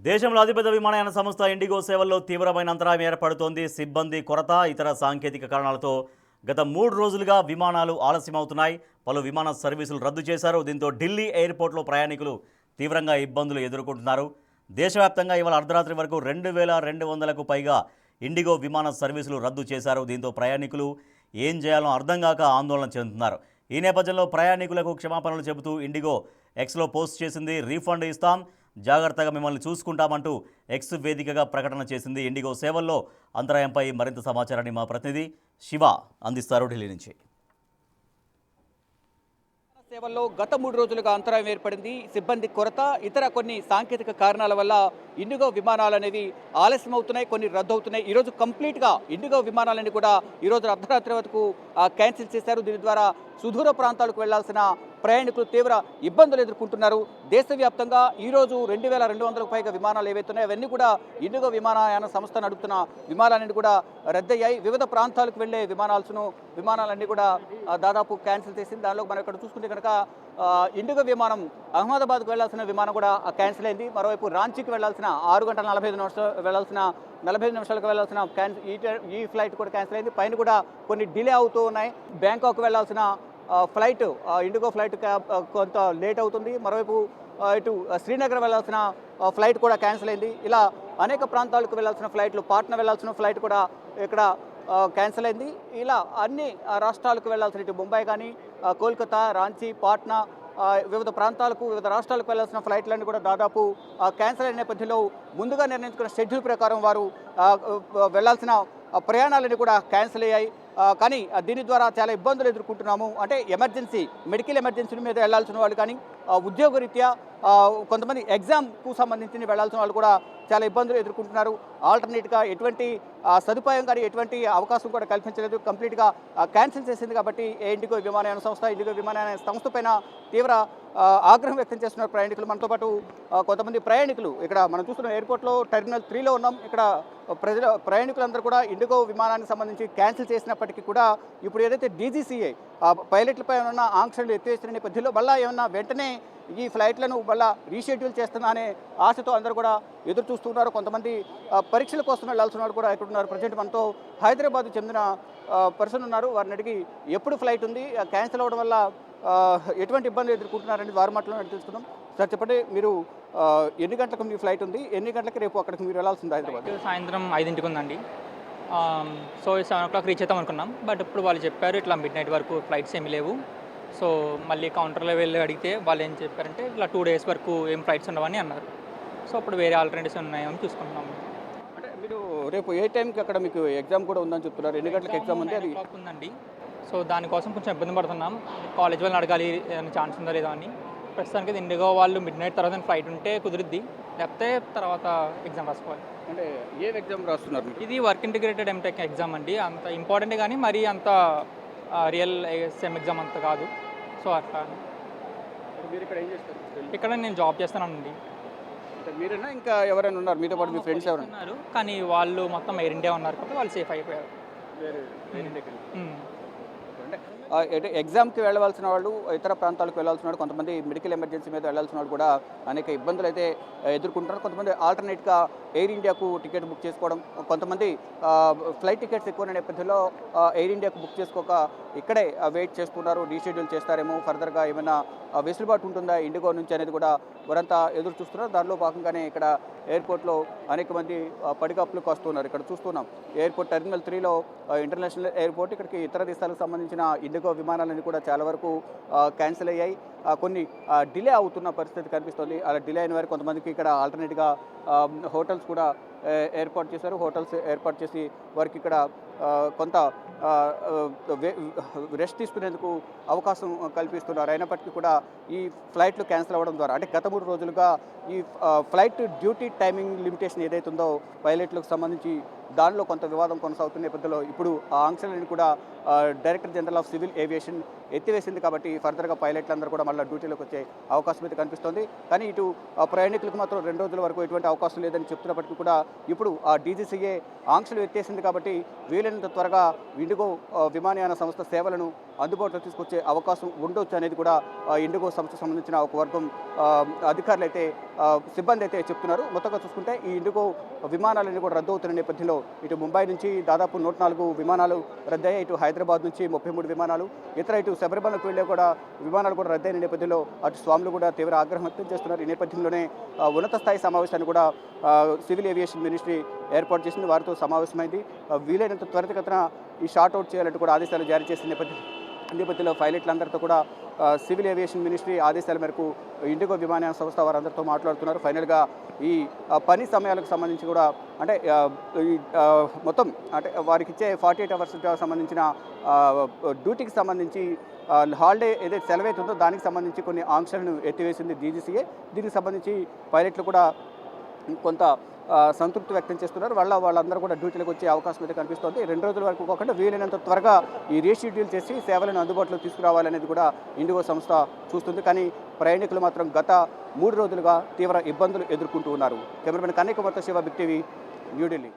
దేశంలో అతిపెద్ద విమానయాన సంస్థ ఇండిగో సేవల్లో తీవ్రమైన అంతరాయం ఏర్పడుతోంది. సిబ్బంది కొరత, ఇతర సాంకేతిక కారణాలతో గత 3 రోజులుగా విమానాలు ఆలస్యమవుతున్నాయి. పలు విమాన సర్వీసులు రద్దు చేశారు. దీంతో ఢిల్లీ ఎయిర్పోర్ట్లో ప్రయాణికులు తీవ్రంగా ఇబ్బందులు ఎదుర్కొంటున్నారు. దేశవ్యాప్తంగా ఇవాళ అర్ధరాత్రి వరకు 2200కు పైగా ఇండిగో విమాన సర్వీసులు రద్దు చేశారు. దీంతో ప్రయాణికులు ఏం చేయాలో అర్థం కాక ఆందోళన చెందుతున్నారు. ఈ నేపథ్యంలో ప్రయాణికులకు క్షమాపణలు చెబుతూ ఇండిగో ఎక్స్లో పోస్ట్ చేసింది. రీఫండ్ ఇస్తాం, జాగ్రత్తగా మిమ్మల్ని చూసుకుంటామంటూ ఎక్స్ వేదికగా ప్రకటన చేసింది. ఇండిగో సేవల్లో అంతరాయంపై మరింత సమాచారాన్ని మా ప్రతినిధి శివ అందిస్తారు ఢిల్లీ నుంచి. సేవల్లో గత 3 రోజులుగా అంతరాయం ఏర్పడింది. సిబ్బంది కొరత, ఇతర కొన్ని సాంకేతిక కారణాల వల్ల ఇండిగో విమానాలు అనేవి ఆలస్యం అవుతున్నాయి, కొన్ని రద్దు అవుతున్నాయి. ఈరోజు కంప్లీట్గా ఇండిగో విమానాలని కూడా ఈరోజు అర్ధరాత్రి వరకు క్యాన్సిల్ చేశారు. దీని ద్వారా సుదూర ప్రాంతాలకు వెళ్లాల్సిన ప్రయాణికులు తీవ్ర ఇబ్బందులు ఎదుర్కొంటున్నారు. దేశవ్యాప్తంగా ఈరోజు 2200కు పైగా విమానాలు ఏవైతున్నాయో అవన్నీ కూడా ఇండిగో విమానయాన సంస్థ నడుపుతున్న విమానాలన్నీ కూడా రద్దయ్యాయి. వివిధ ప్రాంతాలకు వెళ్లే విమానాలన్నీ కూడా దాదాపు క్యాన్సిల్ చేసింది. దానిలో మనం ఇక్కడ చూసుకుంటే కనుక ఇండిగో విమానం అహ్మదాబాద్కు వెళ్లాల్సిన విమానం కూడా క్యాన్సిల్ అయింది. మరోవైపు రాంచీకి వెళ్లాల్సిన 6 గంటల 45 నిమిషాలు వెళ్లాల్సిన 45 నిమిషాలకు వెళ్లాల్సిన ఈ ఫ్లైట్ కూడా క్యాన్సిల్ అయింది. పైన కూడా కొన్ని డిలే అవుతూ ఉన్నాయి. బ్యాంకాక్ వెళ్లాల్సిన ఫ్లైట్ ఇండిగో ఫ్లైట్ కొంత లేట్ అవుతుంది. మరోవైపు ఇటు శ్రీనగర్ వెళ్లాల్సిన ఫ్లైట్ కూడా క్యాన్సిల్ అయింది. ఇలా అనేక ప్రాంతాలకు వెళ్లాల్సిన ఫ్లైట్లు, పాట్నా వెళ్లాల్సిన ఫ్లైట్ కూడా ఇక్కడ క్యాన్సిల్ అయింది. ఇలా అన్ని రాష్ట్రాలకు వెళ్లాల్సిన ఇటు ముంబై కానీ, కోల్కతా, రాంచీ, పాట్నా, వివిధ ప్రాంతాలకు, వివిధ రాష్ట్రాలకు వెళ్లాల్సిన ఫ్లైట్లన్నీ కూడా దాదాపు క్యాన్సిల్ అయిన నేపథ్యంలో ముందుగా నిర్ణయించుకున్న షెడ్యూల్ ప్రకారం వారు వెళ్లాల్సిన ప్రయాణాలన్నీ కూడా క్యాన్సిల్ అయ్యాయి. కానీ దీని ద్వారా చాలా ఇబ్బందులు ఎదుర్కొంటున్నాము. అంటే మెడికల్ ఎమర్జెన్సీ మీద వెళ్లాల్సిన వాళ్ళు కానీ, ఉద్యోగరీత్యా కొంతమంది ఎగ్జామ్కు సంబంధించి వెళ్లాల్సిన వాళ్ళు కూడా చాలా ఇబ్బందులు ఎదుర్కొంటున్నారు. ఆల్టర్నేట్గా ఎటువంటి సదుపాయం కానీ ఎటువంటి అవకాశం కూడా కల్పించలేదు. కంప్లీట్గా క్యాన్సిల్ చేసింది. కాబట్టి ఇండిగో విమానయాన సంస్థ పైన తీవ్ర ఆగ్రహం వ్యక్తం చేస్తున్నారు ప్రయాణికులు. మనతో పాటు కొంతమంది ప్రయాణికులు ఇక్కడ మనం చూస్తున్న ఎయిర్పోర్ట్లో టెర్మినల్ 3లో ఉన్నాం. ఇక్కడ ప్రయాణికులందరూ కూడా ఇండిగో విమానానికి సంబంధించి క్యాన్సిల్ చేసినప్పటికీ కూడా ఇప్పుడు ఏదైతే DGCA పైలట్లపై ఉన్న ఆంక్షలు ఎత్తివేసిన నేపథ్యంలో మళ్ళీ ఏమన్నా వెంటనే ఈ ఫ్లైట్లను మళ్ళీ రీషెడ్యూల్ చేస్తున్నా అనే ఆశతో అందరూ కూడా ఎదురు చూస్తున్నారు. కొంతమంది పరీక్షల కోసం వెళ్లాల్సిన వాళ్ళు కూడా ఇక్కడ ఉన్నారు. ప్రజెంట్ మనతో హైదరాబాద్కు చెందిన పర్సన్ ఉన్నారు. వారిని అడిగి ఎప్పుడు ఫ్లైట్ ఉంది, క్యాన్సిల్ అవ్వడం వల్ల ఎటువంటి ఇబ్బందులు ఎదుర్కొంటున్నారని వారి మాటలో తెలుసుకుందాం. సార్ చెప్పండి, మీరు ఎన్ని గంటలకు మీ ఫ్లైట్ ఉంది, ఎన్ని గంటలకు రేపు అక్కడికి మీరు వెళ్లాల్సింది? హైదరాబాద్ సాయంత్రం 5ంటికి ఉందండి. సో 7 o'clock రీచ్ అవుతాం అనుకున్నాం. బట్ ఇప్పుడు వాళ్ళు చెప్పారు ఇట్లా మిడ్-నైట్ వరకు ఫ్లైట్స్ ఏమీ లేవు. సో మళ్ళీ కౌంటర్లో వెళ్ళి అడిగితే వాళ్ళు ఏం చెప్పారంటే ఇట్లా 2 days వరకు ఏం ఫ్లైట్స్ ఉండవని అన్నారు. సో అప్పుడు వేరే ఆల్టర్నేటివ్స్ ఉన్నాయని చూసుకుంటున్నాము. అంటే మీరు రేపు ఏ టైంకి అక్కడ మీకు ఎగ్జామ్ కూడా ఉందని చెప్తున్నారు? ఎన్ని గంటలకు ఎగ్జామ్ ఉంది? అది ఉందండి. సో దానికోసం కొంచెం ఇబ్బంది పడుతున్నాం. కాలేజ్ వాళ్ళని అడగాలి ఏమైనా ఛాన్స్ ఉందా లేదా అని. ప్రస్తుతానికి ఇండిగో వాళ్ళు మిడ్-నైట్ తర్వాత ఫ్లైట్ ఉంటే కుదిరిద్ది, లేకపోతే తర్వాత ఎగ్జామ్ రాసుకోవాలి. అంటే ఏ ఎగ్జామ్ రాస్తున్నారు? ఇది వర్క్ ఇంటిగ్రేటెడ్ ఎంటెక్ ఎగ్జామ్ అండి. అంత ఇంపార్టెంట్ కానీ మరీ అంత రియల్ సెమ్ ఎగ్జామ్ అంత కాదు. సో అట్లా మీరు ఇక్కడ ఏం చేస్తారు? ఇక్కడ నేను జాబ్ చేస్తానండి. అంటే మీరైనా ఇంకా ఎవరైనా ఉన్నారు మీతో పాటు? మీ ఫ్రెండ్స్ ఎవరైనా ఉన్నారు, కానీ వాళ్ళు మొత్తం ఎయిర్ ఇండియా ఉన్నారు కాబట్టి వాళ్ళు సేఫ్ అయిపోయారు. అంటే ఎగ్జామ్కి వెళ్ళవలసిన వాళ్ళు, ఇతర ప్రాంతాలకు వెళ్ళాల్సిన వాళ్ళు, కొంతమంది మెడికల్ ఎమర్జెన్సీ మీద వెళ్ళాల్సిన వాళ్ళు కూడా అనేక ఇబ్బందులు అయితే ఎదుర్కొంటున్నారు. కొంతమంది ఆల్టర్నేట్గా ఎయిర్ ఇండియాకు టికెట్ బుక్ చేసుకోవడం, కొంతమంది ఫ్లైట్ టికెట్స్ ఎక్కువ నేపథ్యంలో ఎయిర్ ఇండియాకు బుక్ చేసుకోక ఇక్కడే వెయిట్ చేస్తున్నారు. రీషెడ్యూల్ చేస్తారేమో, ఫర్దర్గా ఏమైనా వెసులుబాటు ఉంటుందా ఇండిగో నుంచి అనేది కూడా వారంతా ఎదురు చూస్తున్నారు. దానిలో భాగంగానే ఇక్కడ ఎయిర్పోర్ట్లో అనేక మంది పడిగాపులకు వస్తున్నారు. ఇక్కడ చూస్తున్నాం ఎయిర్పోర్ట్ టెర్మినల్ 3లో ఇంటర్నేషనల్ ఎయిర్పోర్ట్. ఇక్కడికి ఇతర దేశాలకు సంబంధించిన ఇండిగో విమానాలన్నీ కూడా చాలా వరకు క్యాన్సిల్ అయ్యాయి. కొన్ని డిలే అవుతున్న పరిస్థితి కనిపిస్తుంది. అలా డిలే అయిన వారికి కొంతమందికి ఇక్కడ ఆల్టర్నేట్గా హోటల్స్ కూడా ఏర్పాటు చేసి వారికి ఇక్కడ కొంత రెస్ట్ తీసుకునేందుకు అవకాశం కల్పిస్తున్నారు. అయినప్పటికీ కూడా ఈ ఫ్లైట్లు క్యాన్సిల్ అవ్వడం ద్వారా, అంటే గత 3 రోజులుగా ఈ ఫ్లైట్ డ్యూటీ టైమింగ్ లిమిటేషన్ ఏదైతే ఉందో పైలట్లకు సంబంధించి దానిలో కొంత వివాదం కొనసాగుతున్న నేపథ్యంలో ఇప్పుడు ఆ ఆంక్షలను కూడా director general of civil aviation ఎత్తివేసింది. కాబట్టి ఫర్దర్గా పైలట్లందరూ కూడా మళ్ళీ డ్యూటీలోకి వచ్చే అవకాశం అయితే కనిపిస్తోంది. కానీ ఇటు ప్రయాణికులకు మాత్రం 2 రోజుల వరకు ఎటువంటి అవకాశం లేదని చెప్తున్నప్పటికీ కూడా ఇప్పుడు ఆ డీజీసీఏ ఆంక్షలు ఎత్తేసింది. కాబట్టి వీలైనంత త్వరగా ఇండిగో విమానయాన సంస్థ సేవలను అందుబాటులో తీసుకొచ్చే అవకాశం ఉండొచ్చు అనేది కూడా ఇండిగో సంస్థకు సంబంధించిన ఒక వర్గం అధికారులు అయితే సిబ్బంది అయితే చెప్తున్నారు. మొత్తంగా చూసుకుంటే ఈ ఇండిగో విమానాలన్నీ కూడా రద్దు అవుతున్న నేపథ్యంలో ఇటు ముంబై నుంచి దాదాపు 104 విమానాలు రద్దయ్యాయి. ఇటు హైదరాబాద్ నుంచి 33 విమానాలు, ఇటు శబరిమలకు వెళ్ళే కూడా విమానాలు కూడా రద్దయిన నేపథ్యంలో అటు స్వాములు కూడా తీవ్ర ఆగ్రహం వ్యక్తం చేస్తున్నారు. ఈ నేపథ్యంలోనే ఉన్నత స్థాయి సమావేశాన్ని కూడా సివిల్ ఏవియేషన్ మినిస్ట్రీ ఏర్పాటు చేసింది. వారితో సమావేశమైంది. వీలైనంత త్వరితగతిన ఈ షార్ట్ అవుట్ చేయాలంటూ కూడా ఆదేశాలు జారీ చేసిన నేపథ్యంలో పైలట్లందరితో కూడా సివిల్ ఏవియేషన్ మినిస్ట్రీ ఆదేశాల మేరకు ఇండిగో విమానయాన సంస్థ వారందరితో మాట్లాడుతున్నారు. ఫైనల్గా ఈ పని సమయాలకు సంబంధించి కూడా అంటే ఈ మొత్తం అంటే వారికి ఇచ్చే 48 అవర్స్కి సంబంధించిన డ్యూటీకి సంబంధించి హాలిడే ఏదైతే సెలవైతుందో దానికి సంబంధించి కొన్ని ఆంక్షలను ఎత్తివేసింది డీజీసీఏ. దీనికి సంబంధించి పైలట్లు కూడా కొంత సంతృప్తి వ్యక్తం చేస్తున్నారు. వాళ్ళందరూ కూడా డ్యూటీలకు వచ్చే అవకాశం అయితే కనిపిస్తోంది. 2 రోజుల వరకు కాకుండా వీలైనంత త్వరగా ఈ రీషెడ్యూల్ చేసి సేవలను అందుబాటులో తీసుకురావాలనేది కూడా ఇండిగో సంస్థ చూస్తుంది. కానీ ప్రయాణికులు మాత్రం గత 3 రోజులుగా తీవ్ర ఇబ్బందులు ఎదుర్కొంటూ ఉన్నారు. కెమెరామెన్ కన్నయ్య కుమార్తో శివ, బిగ్ టీవీ, న్యూఢిల్లీ.